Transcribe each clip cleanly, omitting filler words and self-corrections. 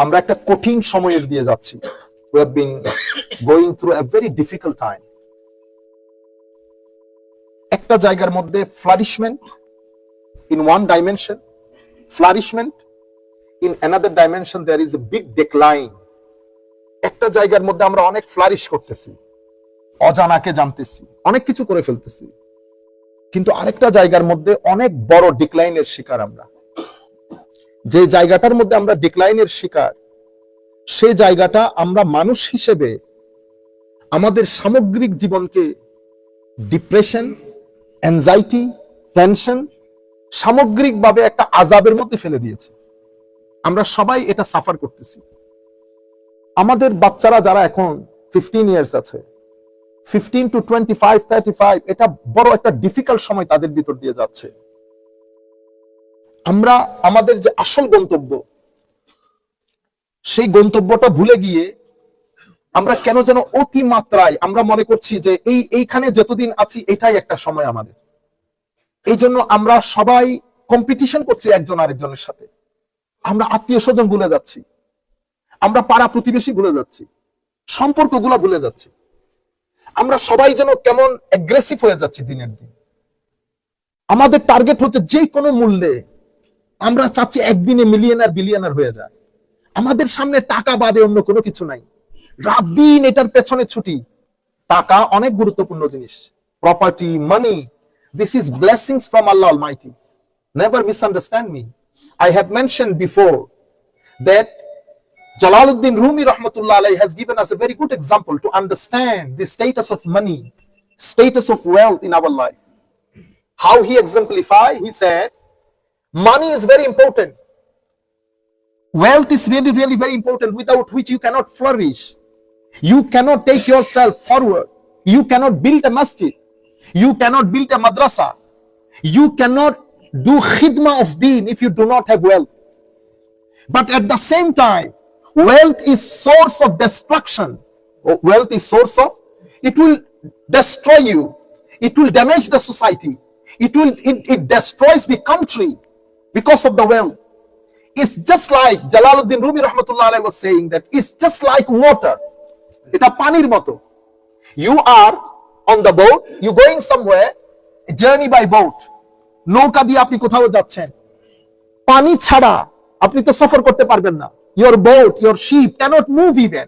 আমরা একটা কঠিন সময়ের দিয়ে যাচ্ছি। We have been going through a very difficult time. একটা জায়গার মধ্যে flourishment in one dimension, flourishment in another dimension, there is a big decline. একটা জায়গার মধ্যে আমরা অনেক ফ্লারিশ করতেছি, অজানাকে জানতেছি, অনেক কিছু করে ফেলতেছি, কিন্তু আরেকটা জায়গার মধ্যে অনেক বড় ডিক্লাইনের শিকার আমরা। যে জায়গাটার মধ্যে আমরা ডিক্লাইনের শিকার, সেই জায়গাটা আমরা মানুষ হিসেবে আমাদের সামগ্রিক জীবনকে ডিপ্রেশন, অ্যাংজাইটি, টেনশন, সামগ্রিকভাবে একটা আযাবের মধ্যে ফেলে দিয়েছে। আমরা সবাই এটা সাফার করতেছি। আমাদের বাচ্চারা যারা এখন 15 ইয়ার্স আছে, 15 to 25, 35, এটা বড় একটা ডিফিকাল্ট সময় তাদের ভিতর দিয়ে যাচ্ছে। আমরা আমাদের যে আসল গন্তব্য, সেই গন্তব্যটা ভুলে গিয়ে আমরা কেন যেন অতিমাত্রায় আমরা মনে করছি যে এইখানে যতদিন আছি এটাই একটা সময় আমাদের। এই জন্য আমরা সবাই কম্পিটিশন করছি একজন আরেকজনের সাথে। আমরা আত্মীয় স্বজন ভুলে যাচ্ছি, আমরা পাড়া প্রতিবেশী ভুলে যাচ্ছি, সম্পর্কগুলো ভুলে যাচ্ছি। আমরা সবাই যেন কেমন অ্যাগ্রেসিভ হয়ে যাচ্ছি দিনের দিন। আমাদের টার্গেট হচ্ছে যে কোনো মূল্যে আমরা চাচ্ছি একদিনে মিলিয়নার বিলিয়নার হয়ে যায়। আমাদের সামনে টাকা বাদে অন্য কোনো কিছু নাই। রাত দিন এটার পেছনে ছুটি। টাকা অনেক গুরুত্বপূর্ণ জিনিস, property, money, this is blessings from Allah Almighty. Never misunderstand me. I have mentioned before that Jalaluddin Rumi rahmatullah alayhi has given us a very good example to understand the status of money, status of wealth in our life. How he exemplified, he said, money is very important. Wealth is really, really very important, without which you cannot flourish. You cannot take yourself forward. You cannot build a masjid. You cannot build a madrasa. You cannot do khidmah of deen if you do not have wealth. But at the same time, wealth is source of destruction. Wealth is source of, it will destroy you. It will damage the society. It destroys the country because of the wealth. It's just like Jalaluddin Rumi rahmatullah alayhi was saying that it's just like water. Eta panir moto. You are on the boat, you going somewhere, a journey by boat. নৌকা দিয়ে আপনি কোথাও যাচ্ছেন, পানি ছাড়া আপনি তো সফর করতে পারবেন না। Your boat, your ship cannot move even.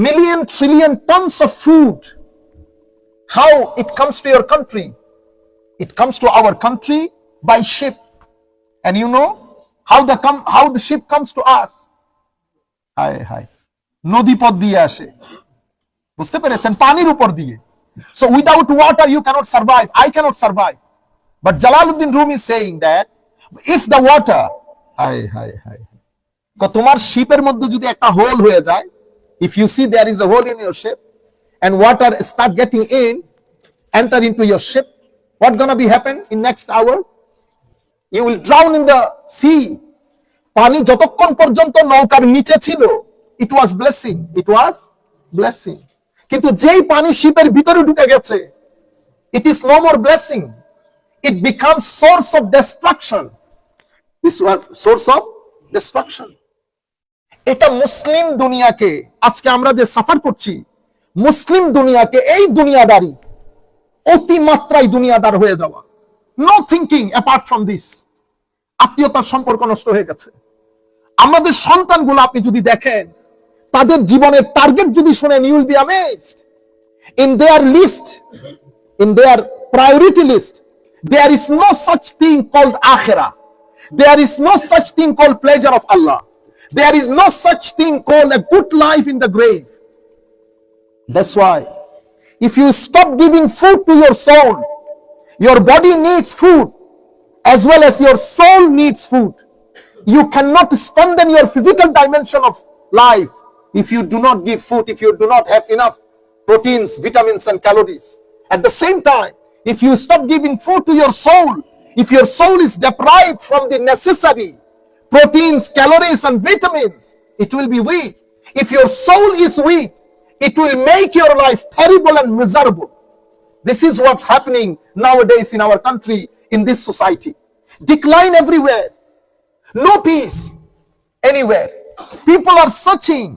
Million trillion tons of food. How it comes to your country? It comes to our country by ship. And you know how the ship comes to us? Hi. নদী পথ দিয়ে আসে। বুঝতে পেরেছেন? পানির উপর দিয়ে। So without water you cannot survive. I cannot survive. But Jalaluddin Rumi is saying that if the water, তোমার শিপের মধ্যে যদি একটা হোল হয়ে যায়, if you see there is a hole in your ship and water start getting in, enter into your ship, what gonna be happen in next hour? You will drown in the sea. পানি যতক্ষণ পর্যন্ত নৌকার নিচে ছিল, it was blessing. কিন্তু যেই পানি শিপের ভিতরে ঢুকে গেছে, it is no more blessing. It becomes source of destruction. This was source of destruction. এটা মুসলিম দুনিয়াকে, আজকে আমরা যে সাফার করছি, মুসলিম দুনিয়াকে, এই দুনিয়াদারি, অতিমাত্রায় দুনিয়াদার হয়ে যাওয়া, no thinking apart from this. আত্মীয়তার সম্পর্ক নষ্ট হয়ে গেছে। আমাদের সন্তানগুলো আপনি যদি দেখেন, তাদের জীবনের টার্গেট যদি শুনেন, you will be amazed. In their list, in their priority list, there is no such thing called akhirah. There is no such thing called pleasure of Allah. There is no such thing called a good life in the grave. That's why if you stop giving food to your soul, your body needs food as well as your soul needs food. You cannot strengthen your physical dimension of life if you do not give food, if you do not have enough proteins, vitamins and calories. At the same time, if you stop giving food to your soul, if your soul is deprived from the necessary proteins, calories and vitamins, it will be weak. If your soul is weak, it will make your life terrible and miserable. This is what's happening nowadays in our country, in this society. Decline everywhere. No peace anywhere. People are searching,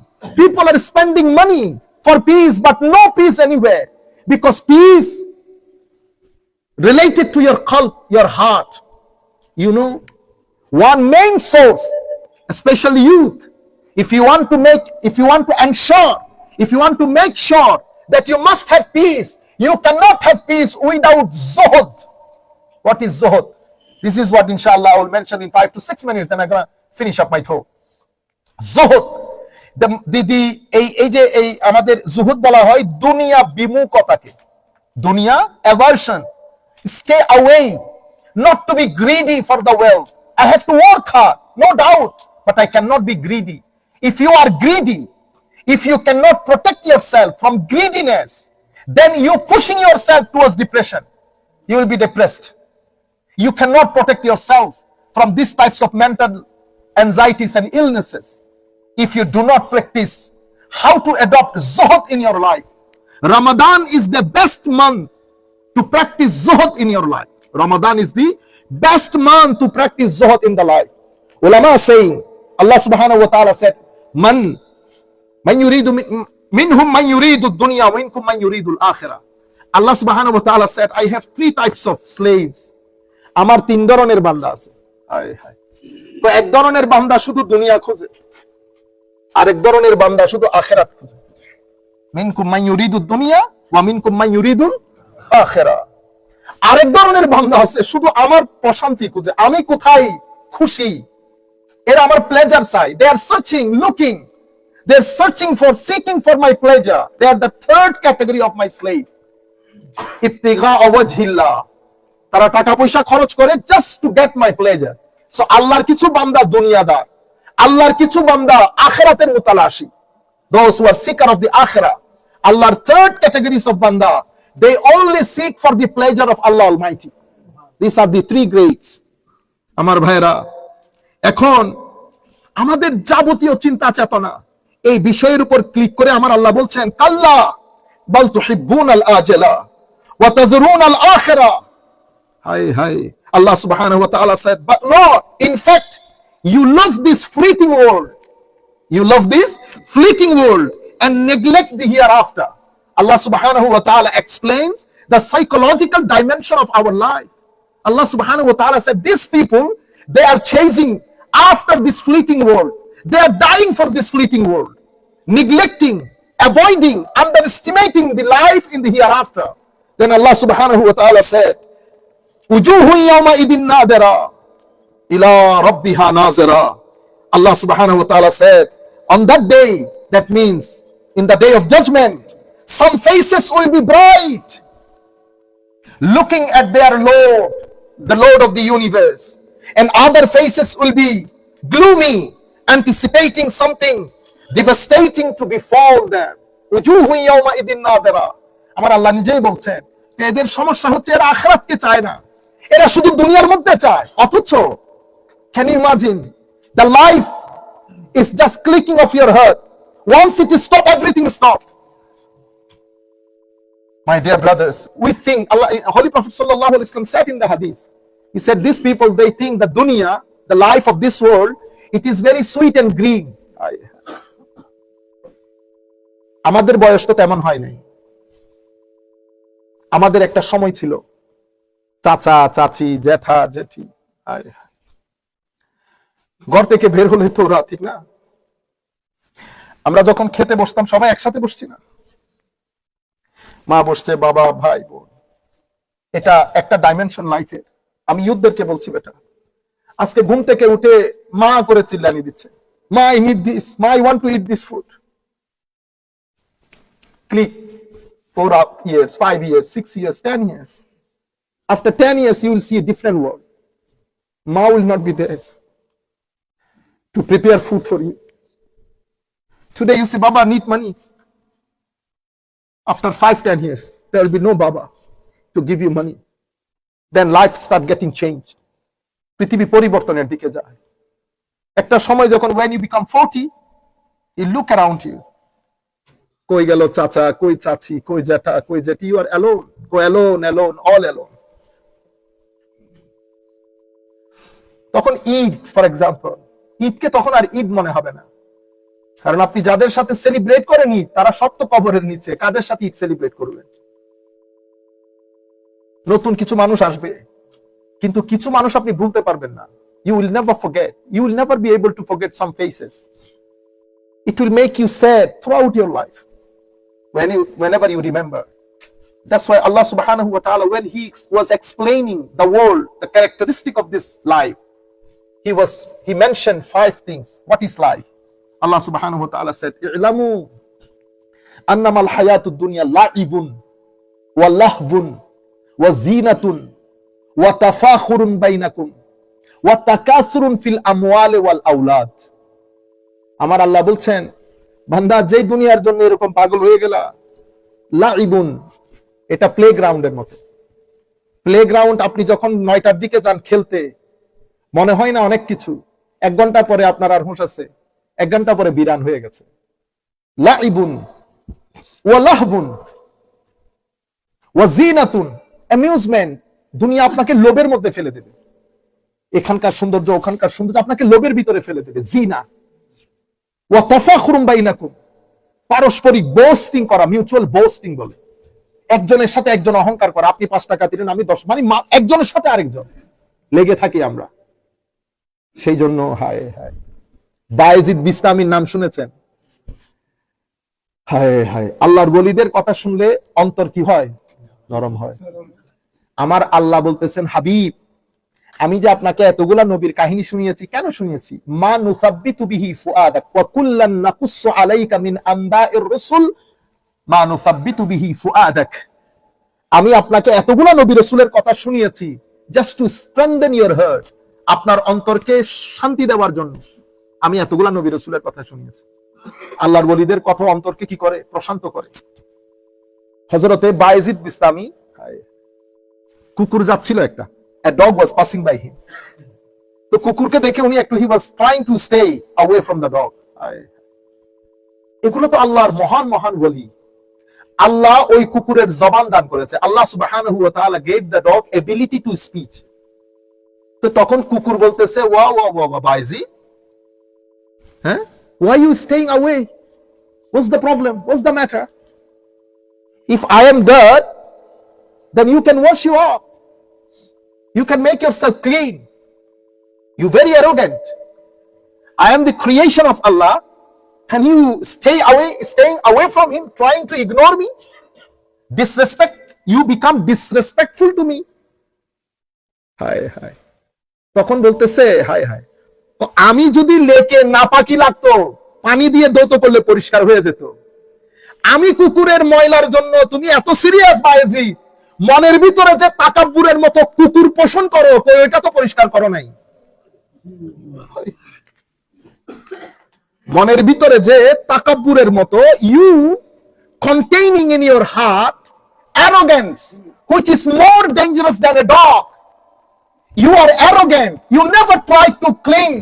people are spending money for peace, but no peace anywhere, because peace related to your qalb, your heart. You know, one main source, especially youth, if you want to make sure that you must have peace, you cannot have peace without zuhud. What is zuhud? This is what inshallah I will mention in 5 to 6 minutes, then I'm going to finish up my talk. Zuhud, এই আমাদের জুহুদ বলা হয় দুনিয়া বিমুখতাকে, দুনিয়া aversion, stay away, not to be greedy for the wealth. I have to work hard, no doubt, but I cannot be greedy. If you are greedy, if you cannot protect yourself from greediness, then you're pushing yourself towards depression. You will be depressed. You cannot protect yourself from these types of mental anxieties and illnesses if you do not practice how to adopt zuhud in your life. Ramadan is the best month to practice zuhud in your life. Ramadan is the best month to practice zuhud in the life. Ulama saying, Allah subhanahu wa ta'ala said, man yuridu minhum man yuridu dunya wa minkum man yuridu al-akhirah. Allah subhanahu wa ta'ala said, I have 3 types of slaves. আমার 3 ধরনের বান্দা আছে। তো এক ধরনের বান্দা শুধু দুনিয়া খোঁজে, আরেক ধরনের বান্দা শুধু আখিরাত খোঁজে। মিনকুম মান ইউরিদু দুনিয়া ওয়া মিনকুম মান ইউরিদু আখিরা। আরেক ধরনের বান্দা আছে শুধু আমার প্রশান্তি খোঁজে, আমি কোথায় খুশি, এরা আমার প্লেজার চাই। They are seeking for my pleasure. They are the 3rd category of my slave. ইবতিগা ওয়াজহিল্লাহ, তারা টাকা পয়সা খরচ করে just to get my pleasure. So আল্লাহর কিছু বান্দা দুনিয়াদার, আল্লাহর কিছু বান্দা আখিরাতের মুতালাশি, those who are seeker of the akhirah. Allah's 3rd categories of banda, they only seek for the pleasure of Allah Almighty. These are the 3 grades. আমার ভাইরা, এখন আমাদের যাবতীয় চিন্তা চেতনা এই বিষয়ের উপর ক্লিক করে আমার আল্লাহ বলছেন, কাল্লা বাল তুহিব্বুনাল আজলা ওয়া তাযরুনাল আখিরা। হায় Allah subhanahu wa ta'ala said, but no, in fact, you love this fleeting world. You love this fleeting world and neglect the hereafter. Allah subhanahu wa ta'ala explains the psychological dimension of our life. Allah subhanahu wa ta'ala said, these people, they are chasing after this fleeting world. They are dying for this fleeting world, neglecting, avoiding, underestimating the life in the hereafter. Then Allah subhanahu wa ta'ala said, Wujuhu yawma idin nadira ila rabbiha nazira. Allah subhanahu wa ta'ala said, on that day, that means in the day of judgment, some faces will be bright, looking at their Lord, the Lord of the universe, and other faces will be gloomy, anticipating something devastating to befall them. Wujuhu yawma idin nadira. আমার আল্লাহ নিজেই বলছেন, এদের সমস্যা হচ্ছে এরা আখিরাতকে চায় না, এরা শুধু দুনিয়ার মধ্যে চায়। অথচ can you imagine, the life is just clicking of your heart. Once it is stopped, everything is stopped. My dear brothers, we think Allah, Holy Prophet sallallahu alaihi wasallam said in the hadith, he said, these people, they think the dunya, the life of this world, it is very sweet and green. আমাদের বয়স তো তেমন হয় নাই। আমাদের একটা সময় ছিল, চাচা চাচি জ্যাঠা জেঠি, ঘর থেকে বের হলে তো ওরা, ঠিক না? আমরা যখন খেতে বসতাম সবাই একসাথে বসছি না, মা বসছে, বাবা, ভাই, বোন। এটা একটা ডাইমেনশন লাইফের। আমি ইউথদেরকে বলছি, বেটা, আজকে ঘুম থেকে উঠে মা করে চিল্লানি দিচ্ছে, মা আই নিড দিস, মা I want to it this food. Click 4 years, 5 years, 6 years, 10 years. After 10 years, you will see a different world. Ma will not be there to prepare food for you. Today you say, Baba, need money. After 5-10 years, there will be no Baba to give you money. Then life start getting changed. পৃথিবী পরিবর্তনের দিকে যায়। একটা সময় যখন when you become 40, you look around you. কই গেল চাচা, কই চাচি, কই জ্যাঠা, কই জেঠি, you are alone. Go alone, all alone. তখন ঈদ, ফর এক্সাম্পল, ঈদকে তখন আর ঈদ মনে হবে না। কারণ আপনি যাদের সাথে সেলিব্রেট করেনি তারা সব তো কবরের নিচে, কাদের সাথে ঈদ সেলিব্রেট করবেন? নতুন কিছু মানুষ আসবে, কিন্তু কিছু মানুষ আপনি ভুলতে পারবেন না। You will never forget. You will never be able to forget some faces. It will make you sad throughout your life whenever you remember. That's why Allah subhanahu wa ta'ala, when he was explaining the world, the characteristic of this life, he mentioned 5 things. What is life? Allah subhanahu wa ta'ala said, "I'lamu annama al-hayatu ad-dunya la'ibun wa lahvun wa zinatun wa tafakhurun bainakum wa takathurun fil amwali wal awlad." আমার আল্লাহ বলছেন, বান্দা যেই দুনিয়ার জন্য এরকম পাগল হয়ে গেলা, লাইবুন, এটা প্লেগ্রাউন্ডের মতো। প্লেগ্রাউন্ড, আপনি যখন 9টার দিকে যান খেলতে, মনে হয় না অনেক কিছু, 1 ঘন্টা পরে আপনার আর হুঁশ আছে, 1 ঘন্টা পরে বিরান হয়ে গেছে। লাইবুন ওয়া লাহবুন ওয়া জিনাতুন, অ্যামিউজমেন্ট। দুনিয়া আপনাকে লোভের মধ্যে ফেলে দেবে, এখানকার সৌন্দর্য ওখানকার সৌন্দর্য আপনাকে লোভের ভিতরে ফেলে দেবে। জিনা ওয়া তাফাখুরুন বাইনাকুম, পারস্পরিক বোস্টিং করা, মিউচুয়াল বোস্টিং বলে। একজনের সাথে একজন অহংকার করা, আপনি 5 টাকা দিলেন আমি 10, মানে একজনের সাথে আরেকজন লেগে থাকি আমরা। সেই জন্য হায় হায়, বায়েজিদ বিস্তামির নাম শুনেছেন? হায় হায়, আল্লাহর ওলিদের কথা শুনলে অন্তর কি হয়? নরম হয়। আমার আল্লাহ বলতেছেন, হাবিব, আমি যে আপনাকে এতগুলা নবীর কাহিনী শুনিয়েছি, কেন শুনিয়েছি? মা নুসাব্বিতু বিহি ফুআদাক ওয়া কুল্লান নাকুসসু আলাইকা মিন আমবাইর রাসূল মা নুসাব্বিতু বিহি ফুআদাক। আমি আপনাকে এতগুলা নবী রাসূলের কথা শুনিয়েছি just to strengthen your heart, আপনার অন্তরকে শান্তি দেওয়ার জন্য আমি এতগুলা নবী রাসূলের কথা শুনিয়েছি। আল্লাহর ওলিদের কথা অন্তরকে কি করে? প্রশান্ত করে। হযরতে বায়েজিদ বিস্তামি, কুকুর যাচ্ছিল একটা, a dog was passing by him, তো কুকুরকে দেখে উনি একটু, he was trying to stay away from the dog. এগুলো তো আল্লাহর মহান মহান ওলি। আল্লাহ ওই কুকুরের জবান দান করেছে। আল্লাহ সুবহানাহু ওয়া তাআলা gave the dog ability to speak. তো তখন কুকুর বলতেছে, ওয়া ওয়া ওয়া বাইজি, হ্যাঁ, why you staying away? What's the problem? What's the matter? If I am God, then you can wash you up. You can make yourself clean. You very arrogant. I am the creation of Allah, and you staying away from him, trying to ignore me, disrespect. You become disrespectful to me. হায় হায়, তখন বলতেছে, হায় হায়, আমি যদি লেকে নাপাকি লাগতো, পানি দিয়ে ধৌত করলে পরিষ্কার হয়ে যেত। আমি কুকুরের ময়লার জন্য তুমি এত সিরিয়াস বায়েজিদ? মনের ভিতরে যে তাকাব্বুরের মতো কুকুর পোষণ করো, ওইটা তো পরিষ্কার করো নাই। মনের ভিতরে যে তাকাব্বুরের মতো, you containing in your heart arrogance, which is more dangerous than a dog. You are arrogant. You never try to clean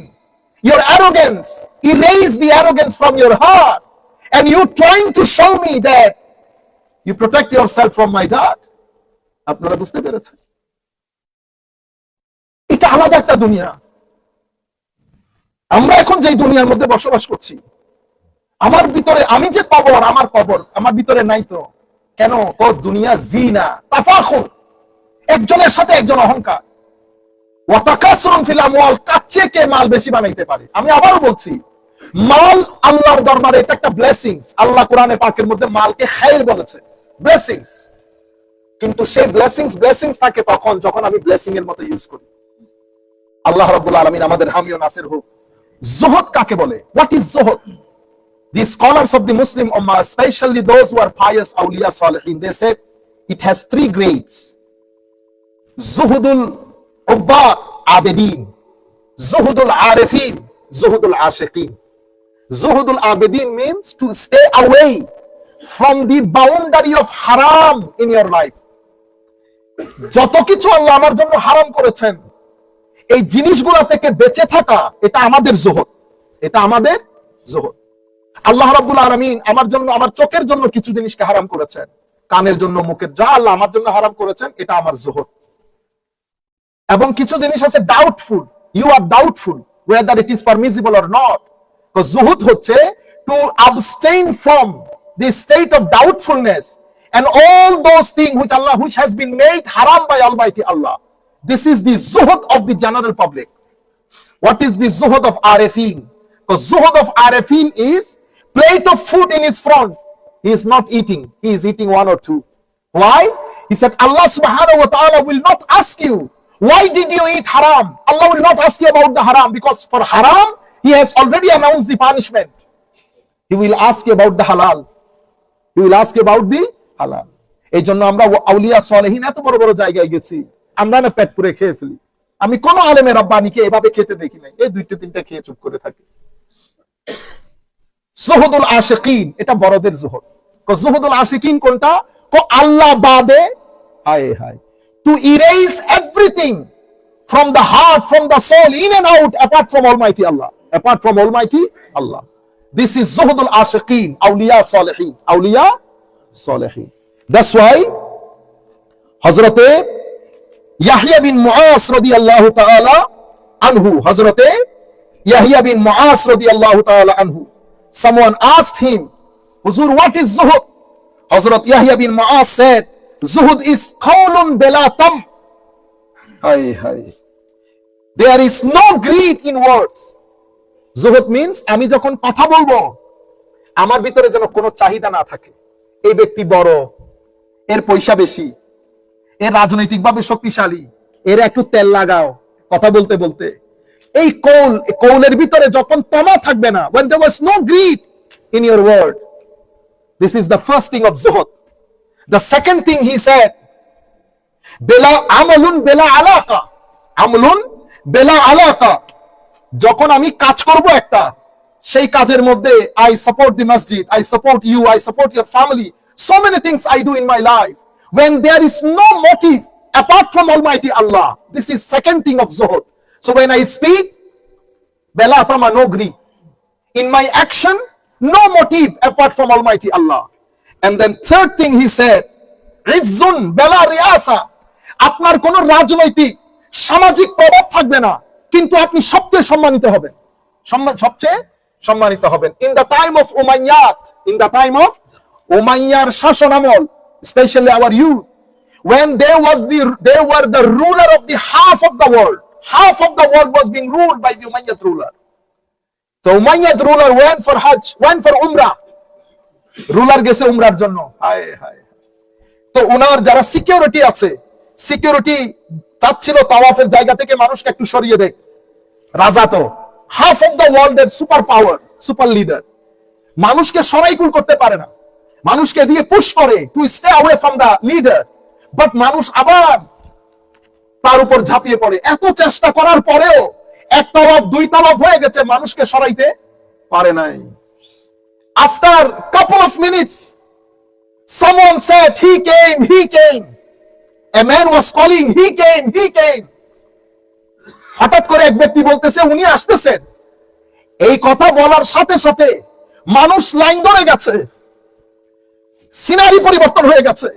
your arrogance. Erase the arrogance from your heart, and you trying to show me that you protect yourself from my God. আপনারা বুঝতে পেরেছেন? এটা আলাদা একটা দুনিয়া। আমরা এখন যে দুনিয়ার মধ্যে বসবাস করছি, আমার ভিতরে, আমি যে কবর, আমার কবর আমার ভিতরে নাই তো কেন? ও দুনিয়া জিনা, তাফাখুর, একজনের সাথে একজন অহংকার, ওয়া তাকাসুরুন ফিল আমওয়াল, কাচ্ছে কে মাল বেশি বানাইতে পারে। আমি আবারও বলছি, মাল আল্লাহর দরবারে এটা একটা ব্লেসিংস। আল্লাহ কোরআনে পাকের মধ্যে মালকে খায়র বলেছে, ব্লেসিংস। কিন্তু সেই ব্লেসিংস থাকে তখন যখন আমি ব্লেসিং এর মতো ইউজ করি। আল্লাহ রাব্বুল আলামিন আমাদের হামি ও নাসির হোক। জুহদ কাকে বলে? What is zuhud? The scholars of the Muslim Ummah, especially those who are pious awliya salihin, they said it has 3 grades. Zuhudul ubbad abidin, zuhudul arifin, zuhudul ashiqin. Zuhudul abidin means to stay away from the boundary of haram in your life. যত কিছু আল্লাহ আমার জন্য হারাম করেছেন, এই জিনিসগুলা থেকে বেঁচে থাকা, এটা আমাদের জোহদ, এটা আমাদের জোহদ। আল্লাহ রাব্বুল আলামিন আমার জন্য, আমার চোখের জন্য কিছু জিনিসকে হারাম করেছেন, কানের জন্য, মুখের, যা আল্লাহ আমার জন্য হারাম করেছেন, এটা আমার জোহদ। এবং কিছু জিনিস আছে doubtful, you are doubtful whether it is permissible or not. তো জুহুদ হচ্ছে to abstain from the state of doubtfulness and all those things which has been made haram by Almighty Allah. This is the zuhud of the general public. What is the zuhud of Arifin? Because zuhud of Arifin is plate of food in his front. He is not eating. He is eating one or two. Why? He said Allah subhanahu wa ta'ala will not ask you, why did you eat haram? Allah will not ask you about the haram, because for haram, He has already announced the punishment. He will ask you about the halal. He will ask you about the halal. এই জন্য আমরা আউলিয়া সালেহিন এত বড় বড় জায়গায় গেছি, আমরা না পেট পুরে খেয়ে ফেলি। আমি কোন আলেমে রাব্বানিকে এভাবে খেতে দেখি নাই, এই দুইটা তিনটা খেয়ে চুপ করে থাকে। জুহুদুল আশিকিন, এটা বড়দের জুহুদ। জুহুদুল আশিকিন কোনটা? আল্লাহ বাদে, হায় হায়, to erase everything from the heart, from the soul, in and out, apart from Almighty Allah. Apart from Almighty Allah. This is Zuhdul Ashiqeen, Awliya Salihin. Awliya Salihin. That's why Hazrate Yahya bin Mu'az radiyallahu ta'ala anhu, Hazrate Yahya bin Mu'az radiyallahu ta'ala anhu, someone asked him, Huzur, what is Zuhud? Hazrat Yahya bin Mu'az said, Zuhud is qawlun bila tam. Hi, hi. There is no greed in words. Zuhud means আমি যখন কথা বলবো আমার ভিতরে যেন কোনো চাহিদা না থাকে। এই ব্যক্তি বড়, এর পয়সা বেশি, এর রাজনৈতিকভাবে শক্তিশালী, এর একটু তেল লাগাও কথা বলতে বলতে। এই কৌলের ভিতরে যখন তমা থাকবে না, when there was no greed in your word, this is the first thing of Zuhud. The second thing he said, bela amalun bela alaqa. Amlun bela alaqa. যখন আমি কাজ করব একটা, সেই কাজের মধ্যে I support the masjid, I support you, I support your family. So many things I do in my life. When there is no motive apart from Almighty Allah, this is second thing of Zuhud. So when I speak, bela tama, no greed. In my action, no motive apart from Almighty Allah. And then third thing he said, izzun bela riyasa. আপনার কোন রাজনৈতিক সামাজিক প্রভাব থাকবে না, কিন্তু আপনি সবচেয়ে সম্মানিত হবেন, সবচেয়ে সম্মানিত হবেন। In the time of Umayyad, in the time of Umayyar শাসন আমল, especially our youth, when they were the ruler of the half of the world. Half of the world was being ruled by the Umayyad ruler. So Umayyad ruler went for Hajj, went for Umrah. Ruler গেছে উমরার জন্য, হায় হায়। তো ওনার যারা security আছে, security চাচ্ছিল তাওয়াফের জায়গা থেকে মানুষকে একটু সরিয়ে দেখ। রাজা তো হাফ অফ দ্য ওয়ার্ল্ড এর সুপার পাওয়ার, সুপার লিডার, মানুষকে সরাইকুল করতে পারে না, মানুষকে দিয়ে পুশ করে to stay away from the leader, but মানুষ আবার তার উপর ঝাঁপিয়ে পড়ে। এত চেষ্টা করার পরেও এক তাওয়াফ দুই তাওয়াফ হয়ে গেছে, মানুষকে সরাইতে পারে নাই। After couple of minutes, someone said, he came, he came. A man was calling, he came, he came. হঠাৎ করে এক ব্যক্তি বলতেছে উনি আসতেছেন। এই কথা বলার সাথে সাথে মানুষ লাইন ধরে গেছে, সিনারি পরিবর্তন হয়ে গেছে,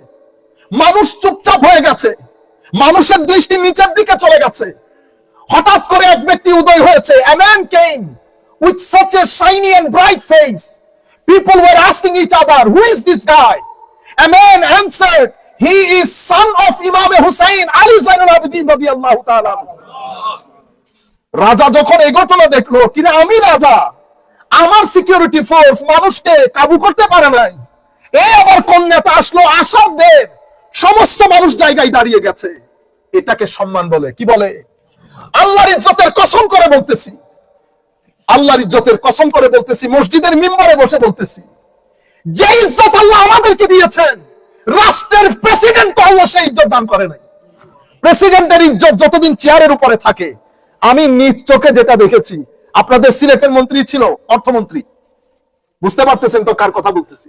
মানুষ চুপচাপ হয়ে গেছে, মানুষের দৃষ্টি নিচের দিকে চলে গেছে। হঠাৎ করে এক ব্যক্তি উদয় হয়েছে। A man came with such a shiny and bright face. People were asking each other, who is this guy? A man answered, he is son of Imam Hussein, Ali Zainul Abidin radiyallahu ta'ala. রাজা যখন এই ঘটনা দেখলো, কিনা আমি রাজা, আমার security force মানুষকে কাবু করতে পারে নাই, এই আবার কোন নেতা আসলো, আসার দের সমস্ত মানুষ জায়গায় দাঁড়িয়ে গেছে। এটাকে সম্মান বলে। কি বলে? আল্লাহর ইজ্জতের কসম করে বলতেছি, আল্লাহর ইজ্জতের কসম করে বলতেছি, মসজিদের মিম্বরে বসে বলতেছি, যে ইজ্জত আল্লাহ আমাদেরকে দিয়েছেন, রাষ্ট্রের প্রেসিডেন্ট তো আল্লাহ সেই ইজ্জত দান করে নাই। প্রেসিডেন্টের ইজ্জত যতদিন চেয়ারের উপরে থাকে, আমি নিজ চোখে যেটা দেখেছি, আপনাদের সিলেটের মন্ত্রী ছিল অর্থমন্ত্রী, বুঝতে পারতেছেন তো কার কথা বলতেছি?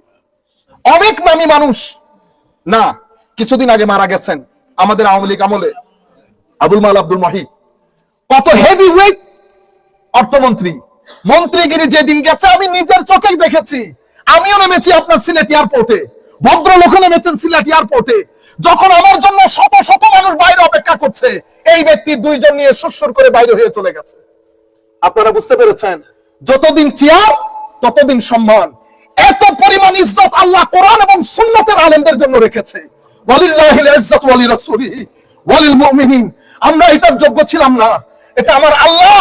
অনেক নামী মানুষ না, কিছুদিন আগে মারা গেছেন আমাদের আওয়ামী লীগ আমলে আবুল মাল আব্দুল মাহিদ। কত হেভি ওয়েট অর্থমন্ত্রী, মন্ত্রীগিরি যেদিন গেছে আমি নিজের চোখেই দেখেছি। আমিও নেমেছি আপনার সিলেট এয়ারপোর্টে, ভদ্রলোক নেমেছেন সিলেট এয়ারপোর্টে। যখন আমার জন্য শত শত মানুষ বাইরে অপেক্ষা করছে, এই ব্যক্তি দুইজন নিয়ে সুরসুর করে বাইরে হয়ে চলে গেছে। আপনারা বুঝতে পেরেছেন? যতদিন চেয়ার ততদিন সম্মান। এত পরিমাণ ইজ্জত আল্লাহ কোরআন এবং সুন্নতের আলেমদের জন্য রেখেছে। ওয়ালিল্লাহিল ইজ্জাতু ওয়া লিরাসূলিহি ওয়া লিল মুমিনিন। আমরা এটার যোগ্য ছিলাম না, এটা আমার আল্লাহ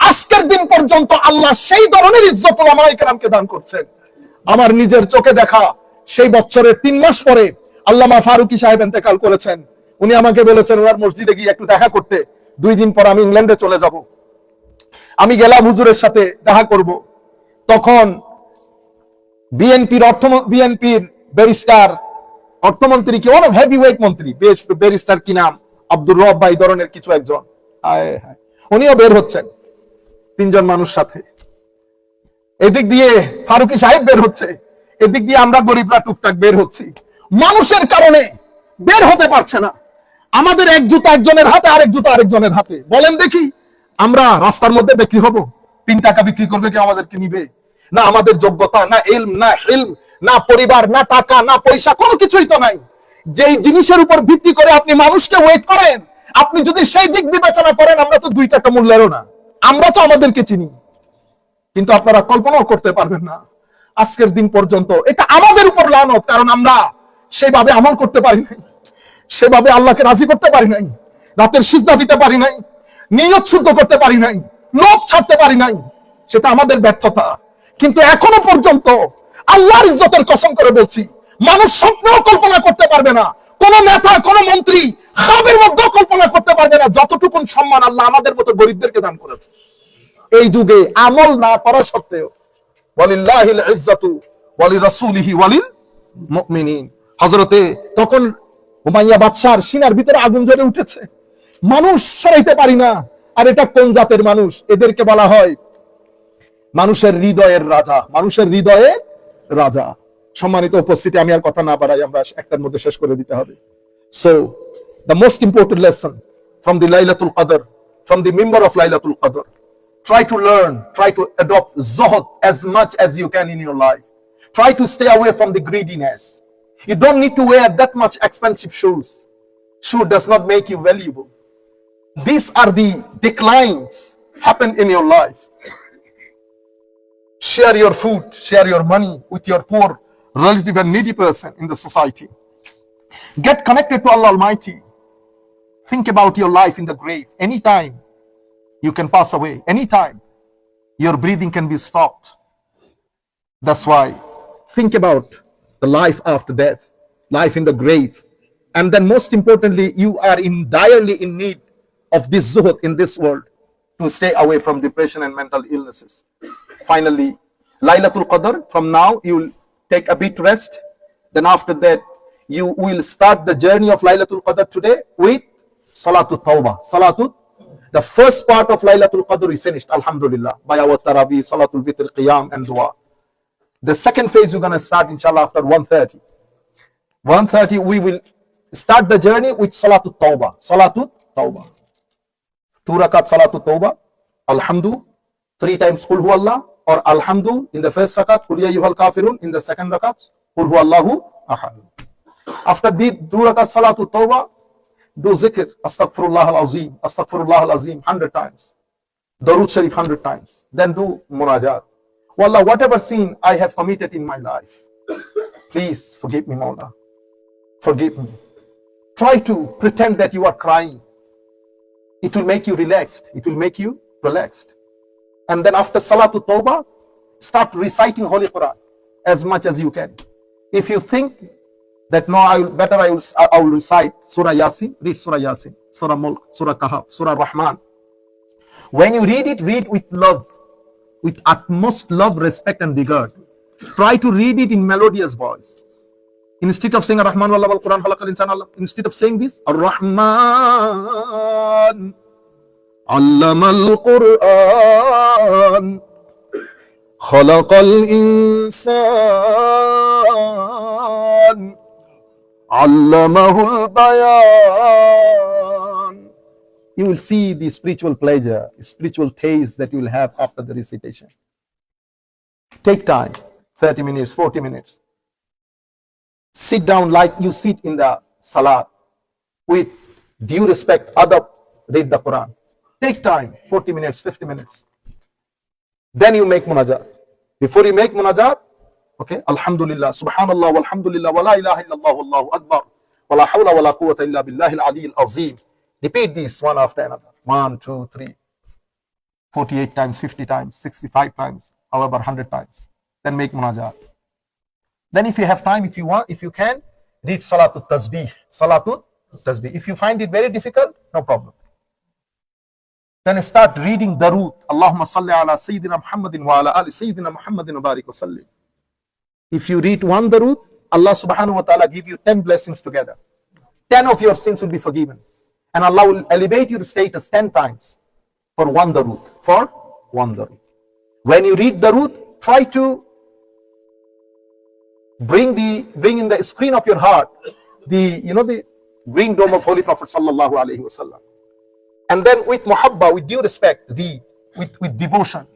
আজকের দিন পর্যন্ত আল্লাহ সেই ধরনের ইজ্জত উলামায়ে কেরামকে দান করছেন। আমার নিজের চোখে দেখা সেই বছরের 3 মাস পরে আল্লামা ফারুকী সাহেব ইন্তেকাল করেছেন। উনি আমাকে বলেছেন ওনার মসজিদে গিয়ে একটু দেখা করতে, 2 দিন পর আমি ইংল্যান্ডে চলে যাব। আমি গেলাম হুজুরের সাথে দেখা করব। তখন বিএনপির ব্যারিস্টার অর্থমন্ত্রী কি অনেক হেভিওয়েট মন্ত্রী, ব্যারিস্টার কি নাম, আব্দুর রব বা এই ধরনের কিছু একজন, উনিও বের হচ্ছেন 3 জন মানুষ সাথে। এদিক দিয়ে ফারুকী সাহেব বের হচ্ছে, এদিক দিয়ে আমরা গরিবরা টুকটাক বের হচ্ছি। মানুষের কারণে বের হতে পারছে না। আমাদের এক জুতা একজনের হাতে, আরেক জুতা আরেকজনের হাতে। বলেন দেখি, আমরা রাস্তার মধ্যে বিক্রি হব? 3 টাকা বিক্রি করবে কি আমাদেরকে নিবে? না আমাদের যোগ্যতা, না ইলম, না হিলম, না পরিবার, না টাকা, না পয়সা, কোনো কিছুই তো নাই। যেই জিনিসের উপর ভিত্তি করে আপনি মানুষকে ওয়েট করেন, আপনি যদি সেই দিক বিবেচনা করেন, আমরা তো 2 টাকা মূল্যেরও না। আমরা তো আমাদেরকে চিনি, কিন্তু আপনারা কল্পনাও করতে পারবেন না আজকের দিন পর্যন্ত এটা আমাদের উপর লানত, কারণ আমরা সেভাবে আমল করতে পারি নাই, সেভাবে আল্লাহকে রাজি করতে পারি নাই, রাতের সিজদা দিতে পারি নাই, নিয়ত শুদ্ধ করতে পারি নাই, লোভ ছাড়তে পারি নাই। সেটা আমাদের ব্যর্থতা। কিন্তু এখনো পর্যন্ত আল্লাহর ইজ্জতের কসম করে বলছি, মানুষ স্বপ্নেও কল্পনা করতে পারবে না, কোন নেতা, কোন মন্ত্রী খাবের মধ্যেও কল্পনা করতে পারবে না যতটুকুন সম্মান আল্লাহ আমাদের মতো গরিবদেরকে দান করেছে। এই যুগে আমল না করা সত্ত্বেও ওয়ালিল্লাহিল ইজ্জাতু ওয়া লিরাসূলিহি ওয়া লিল মুমিনিন। হযরতে তখন উমাইয়া বাদশার সিনার ভিতরে আগুন জ্বলে উঠেছে, মানুষ সরাইতে পারি না। আর এটা কোন জাতের মানুষ? এদেরকে বলা হয় মানুষের হৃদয়ের রাজা, মানুষের হৃদয়ের রাজা। সম্মানিত উপস্থিতি, আমি আর কথা না বাড়াই, আমরা একটার মধ্যে শেষ করে দিতে হবে। So the most important lesson from the Laylatul Qadr, from the member of Laylatul Qadr, try to learn, try to adopt zuhud as much as you can in your life. Try to stay away from the greediness. You don't need to wear that much expensive shoes. Shoe does not make you valuable. These are the declines happen in your life. Share your food, share your money with your poor relative and needy person in the society. Get connected to Allah Almighty. Think about your life in the grave. Anytime you can pass away, anytime your breathing can be stopped. That's why think about the life after death, life in the grave. And then most importantly, you are direly in need of this zuhud in this world to stay away from depression and mental illnesses. Finally, Laylatul Qadr, from now you will take a bit rest. Then after that, you will start the journey of Laylatul Qadr today with Salatul Tawbah. The first part of Laylatul Qadr we finished, alhamdulillah, by our Taraweeh, Salatul Fitr, Qiyam and Dua. The second phase we're going to start inshallah after 1:30. 1:30 we will start the journey with Salatul Tawbah. Salatul Tawbah. 2 rakat Salatul Tawbah, Alhamdu, 3 times Qul Hu Allah, or Alhamdu in the first rakat, Qul Ya Ayyuhal Kafirun in the second rakat, Qul Hu Allahu Ahad. After the 2 rakat Salatul Tawbah, do zikr, Astaghfirullah al-Azim, Astaghfirullah al-Azim 100 times. Darud Sharif 100 times. Then do Munajat. Wallah, whatever sin I have committed in my life, please forgive me, Mawla. Forgive me. Try to pretend that you are crying. It will make you relaxed. It will make you relaxed. And then after Salatul Tawbah, start reciting Holy Quran as much as you can. If you think that no, I will recite Surah Yasin, read Surah Yasin, Surah Mulk, Surah Kahf, Surah Rahman. When you read it, read with love, with utmost love, respect and regard. Try to read it in melodious voice. Instead of saying Ar-Rahman wal Quran khalaqal insan Allah, instead of saying this, Ar-Rahman allamal Quran khalaqal insan allamahul bayan. You will see the spiritual pleasure, spiritual taste that you will have after the recitation. Take time, 30 minutes, 40 minutes. Sit down like you sit in the salat with due respect, adab, read the Quran. Take time, 40 minutes, 50 minutes. Then you make munajat. Before you make munajat, okay, alhamdulillah, subhanallah, walhamdulillah, wa la ilaha illallah, wallahu akbar, wa la hawla wa la quwwata illa billahi al-ali al-azim. Repeat this one after another. 1, 2, 3, 48 times, 50 times, 65 times, however, 100 times. Then make munajat. Then if you have time, if you want, if you can, read Salatul Tasbih. Salatul Tasbih. If you find it very difficult, no problem. Then start reading Darood. Allahumma salli ala Sayyidina Muhammadin wa ala ali Sayyidina Muhammadin wa barik wa sallim. If you read one Darood, Allah subhanahu wa ta'ala give you 10 blessings together. 10 of your sins will be forgiven. And Allah will elevate your status 10 times for one Darood. For one Darood. When you read Darood, try to bring in the screen of your heart the green dome of Holy Prophet sallallahu alaihi wasallam. And then with muhabba, with due respect, read with devotion.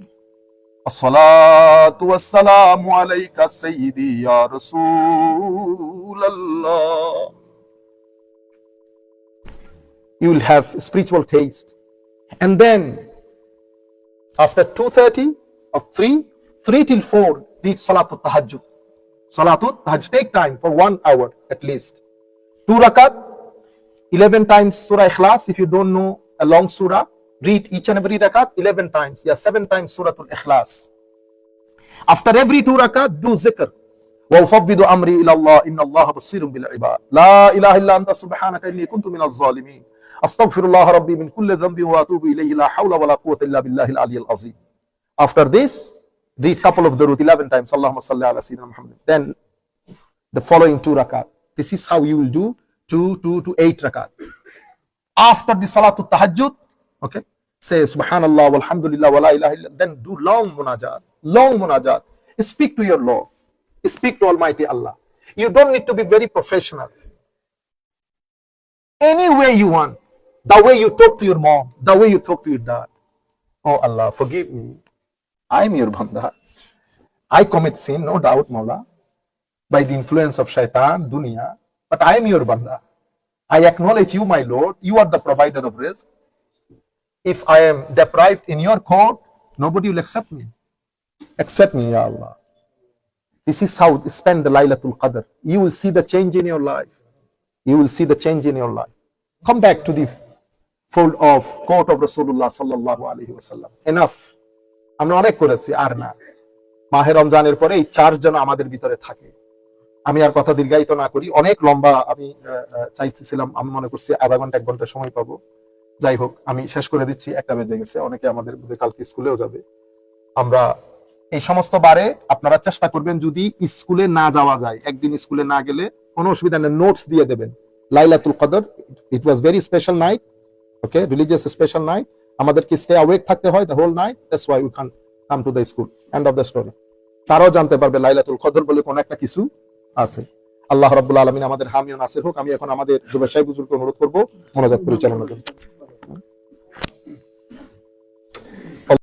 As-salatu was-salamu alayka sayyidi ya Rasulallah. You will have spiritual taste. And then after 2:30 or 3 till 4, read Salatul Tahajjud. Salatul Tahajjud, take time for 1 hour at least. 2 rakat, 11 times Surah Ikhlas. If you don't know a long surah, read each and every rakat 11 times. 7 times Suratul Ikhlas. After every 2 rakat, do zikr. وَأُفَوِّضُ أَمْرِي إِلَى اللَّهِ إِنَّ اللَّهَ بَصِيرٌ بِالْعِبَادِ لَا إِلَهَ إِلَّا أَنْتَ سُبْحَانَكَ إِنِّي كُنْتُ مِنَ الظَّالِمِينَ أَسْتَغْفِرُ اللَّهَ رَبِّي مِنْ كُلِّ ذَنْبٍ وَأَتُوبُ إِلَيْهِ لَا حَوْلَ وَلَا قُوَّةَ إِلَّا بِاللَّهِ الْعَلِيِّ الْعَظِيمِ. After this, read couple of Darood 11 times. Allahumma salli ala Sayyidina Muhammad. Then the following 2 rakat. This is how you will do 2 to 8 rakat. After the Salatul Tahajjud, okay, say Subhanallah, walhamdulillah, wa la ilaha illa. Then do long munajat. Long munajat. Speak to your Lord. Speak to Almighty Allah. You don't need to be very professional. Any way you want. The way you talk to your mom, the way you talk to your dad. Oh Allah, forgive me. I am your banda. I commit sin, no doubt, Mawla, by the influence of shaitan, dunya. But I am your banda. I acknowledge you, my Lord. You are the provider of rizq. If I am deprived in your court, nobody will accept me. Accept me, Ya Allah. This is how spend the Laylatul Qadr. You will see the change in your life. You will see the change in your life. Come back to the fold of court of Rasulullah sallallahu alaihi wasallam. Enough. আমরা অনেক করেছি, আর না। মাহে রমজানের পরে এই charge যেন আমাদের ভিতরে থাকে। আমি আর কথা দীর্ঘায়িত না করি, অনেক লম্বা আমি চাইছিলাম, আমি মনে করছি আধা ঘন্টা 1 ঘন্টা সময় পাবো। যাই হোক, আমি শেষ করে দিচ্ছি, 1টা বেজে গেছে। অনেকে আমাদের কালকে স্কুলেও যাবে। আমরা এই সমস্ত বারে আপনারা চেষ্টা করবেন, যদি স্কুলে না যাওয়া যায়, একদিন স্কুলে না গেলে কোনো অসুবিধা নেই, নোটস দিয়ে দেবেন। লাইলাতুল কদর, it was very special night, okay, religious special night. আমাদেরকে স্টে অ্যাওয়েক থাকতে হয় the whole night. That's why we can come to the school. End of the story. তারাও জানতে পারবে লাইলাতুল কদর বলে কোন একটা কিছু আছে। আল্লাহ রাব্বুল আলামিন আমাদের হামি ও নাসির হোক। আমি এখন আমাদের যুব সাহেব হুজুরকে অনুরোধ করব মোনাজাত পরিচালনার জন্য।